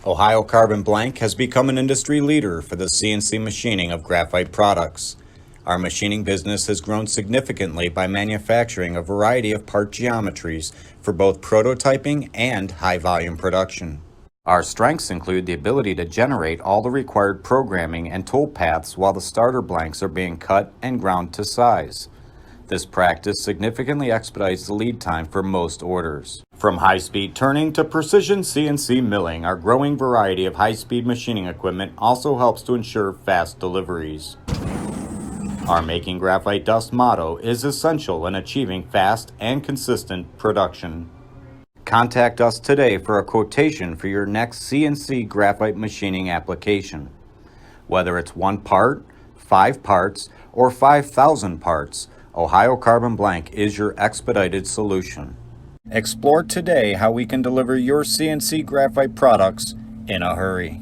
Ohio Carbon Blank has become an industry leader for the CNC machining of graphite products. Our machining business has grown significantly by manufacturing a variety of part geometries for both prototyping and high-volume production. Our strengths include the ability to generate all the required programming and tool paths while the starter blanks are being cut and ground to size. This practice significantly expedites the lead time for most orders. From high-speed turning to precision CNC milling, our growing variety of high-speed machining equipment also helps to ensure fast deliveries. Our Making Graphite Dust motto is essential in achieving fast and consistent production. Contact us today for a quotation for your next CNC graphite machining application. Whether it's 1 part, 5 parts, or 5,000 parts, Ohio Carbon Blank is your expedited solution. Explore today how we can deliver your CNC graphite products in a hurry.